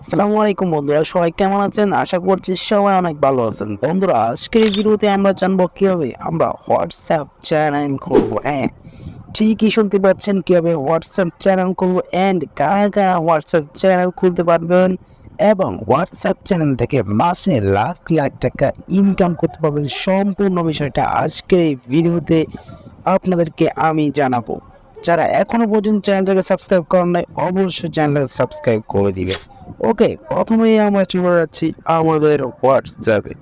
আসসালামু আলাইকুম বন্ধুরা, সবাই কেমন আছেন? আশা করছি সবাই অনেক ভালো আছেন। বন্ধুরা, আজকের এই ভিডিওতে আমরা জানবো কিভাবে আমরা হোয়াটসঅ্যাপ চ্যানেল করবো। হ্যাঁ, ঠিকই শুনতে পাচ্ছেন, কিভাবে হোয়াটসঅ্যাপ চ্যানেল করবো অ্যান্ড কারা কারা হোয়াটসঅ্যাপ চ্যানেল খুলতে পারবেন এবং হোয়াটসঅ্যাপ চ্যানেল থেকে মাসে লাখ লাখ টাকা ইনকাম করতে পারবেন। সম্পূর্ণ বিষয়টা আজকের এই ভিডিওতে আপনাদেরকে আমি জানাবো। যারা এখনো পর্যন্ত চ্যানেলটাকে সাবস্ক্রাইব করেন নাই, অবশ্যই চ্যানেলটাকে সাবস্ক্রাইব করে দিবেন। ওকে, প্রথমেই আমরা চলে যাচ্ছি আমাদের হোয়াটসঅ্যাপে।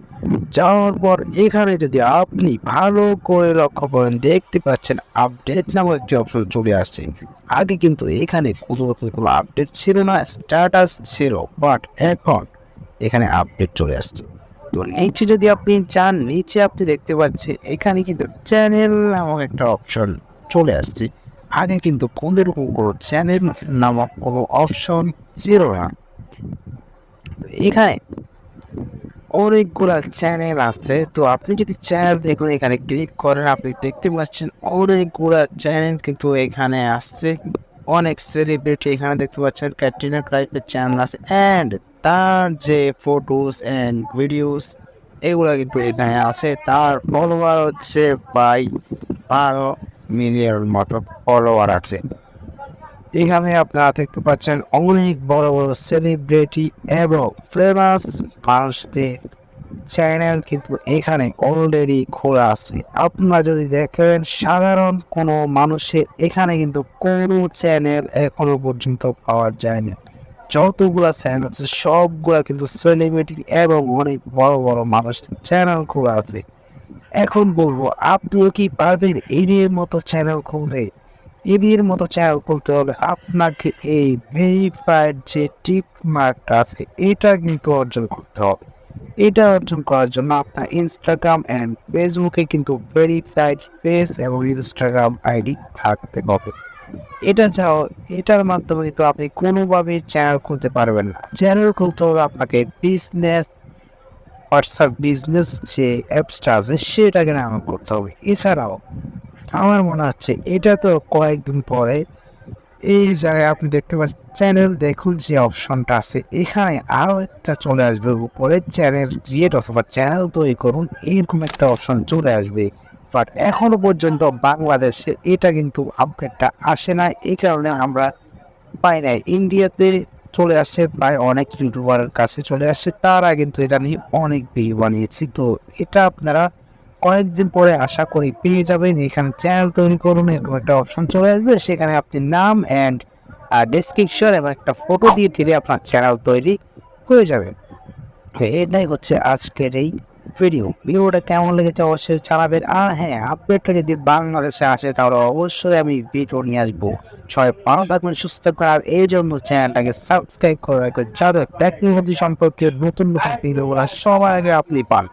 যাওয়ার পর এখানে যদি আপনি ভালো করে লক্ষ্য করেন, দেখতে পাচ্ছেন আপডেট নামক একটি অপশন চলে আসছে। আগে কিন্তু এখানে কোনো আপডেট ছিল না, স্ট্যাটাস ছিল, বাট এখন এখানে আপডেট চলে আসছে। তো নিচে যদি আপনি চান, নিচে আপনি দেখতে পাচ্ছেন এখানে কিন্তু চ্যানেল নামক একটা অপশন চলে আসছে। আগে কিন্তু কোনোরকম কোনো চ্যানেল নামক কোনো অপশন ছিল না। এখানে অনেকগুলা চ্যানেল আছে। তো আপনি যদি চ্যানেল দেখুন, এখানে ক্লিক করেন, আপনি দেখতে পাচ্ছেন অনেকগুলা চ্যানেল কিন্তু এখানে আসছে। অনেক সেলিব্রিটি এখানে দেখতে পাচ্ছেন, ক্যাটরিনা কাইফের চ্যানেল আছে অ্যান্ড তার যে ফটোস অ্যান্ড ভিডিওস এগুলো কিন্তু এখানে আছে। তার ফলোয়ার হচ্ছে প্রায় 12 মিলিয়ন মতো ফলোয়ার আছে। এখানে আপনারা দেখতে পাচ্ছেন অনেক বড় বড় সেলিব্রিটি এবং ফেমাস মানুষদের চ্যানেল কিন্তু এখানে অলরেডি খোলা আছে। আপনারা যদি দেখেন, সাধারণ কোনো মানুষের এখানে কিন্তু কোনো চ্যানেল এখনো পর্যন্ত পাওয়া যায়নি। যতগুলা চ্যানেল আছে সবগুলা কিন্তু সেলিব্রিটি এবং অনেক বড় বড় মানুষের চ্যানেল খোলা আছে। এখন বলবো, আপনিও কি পারবেন এদের মতো চ্যানেল খুলতে? এদের মতো চ্যানেল খুলতে হলে আপনাকে এই ভেরিফাইড যে টিক মার্কটা আছে এটা কিন্তু অর্জন করতে হবে। এটা অর্জন করার জন্য আপনার ইনস্টাগ্রাম অ্যান্ড ফেসবুকে কিন্তু ভেরিফাইড পেজ এবং ইনস্টাগ্রাম আইডি থাকতে হবে। এটা ছাড়াও এটার মাধ্যমে কিন্তু আপনি কোনোভাবেই চ্যানেল খুলতে পারবেন না। চ্যানেল খুলতে হবে আপনাকে বিজনেস, হোয়াটসঅ্যাপ বিজনেস যে অ্যাপসটা আছে সেটাকে ডাউনলোড করতে হবে। এছাড়াও আমার মনে হচ্ছে এটা তো কয়েকদিন পরে এই জায়গায় আপনি দেখতে পাচ্ছেন চ্যানেল দেখুন যে অপশনটা আছে, এখানে আরও একটা চলে আসবে উপরে, চ্যানেল ক্রিয়েট অথবা চ্যানেল তৈরি করুন, এরকম একটা অপশন চলে আসবে। বাট এখনো পর্যন্ত বাংলাদেশে এটা কিন্তু আপডেটটা আসে না, এই কারণে আমরা পাই নাই। ইন্ডিয়াতে চলে আসছে, প্রায় অনেক ইউটিউবারের কাছে চলে আসছে, তারা কিন্তু এটা নিয়ে অনেক ভিডিও বানিয়েছি। তো এটা আপনারা কয়েকদিন পরে আশা করি পেয়ে যাবেন। এখানে চ্যানেল তৈরি করুন, এরকম একটা অপশন চলে আসবে, সেখানে আপনি নাম অ্যান্ড ডেসক্রিপশন এবং একটা ফটো দিয়ে দিলে আপনার চ্যানেল তৈরি হয়ে যাবে। তো এটাই হচ্ছে আজকের এই ভিডিওটা কেমন লেগেছে অবশ্যই জানাবেন। আর হ্যাঁ, আপডেটটা যদি বাংলাদেশে আসে তাহলে অবশ্যই আমি ভিডিও নিয়ে আসবো। সবাই ভালো থাকবেন, সুস্থ থাকবেন, আর এই জন্য চ্যানেলটাকে সাবস্ক্রাইব করে রাখবেন যাতে টেকনোলজি সম্পর্কে নতুন নতুন ভিডিওগুলো সবার আগে আপনি পান।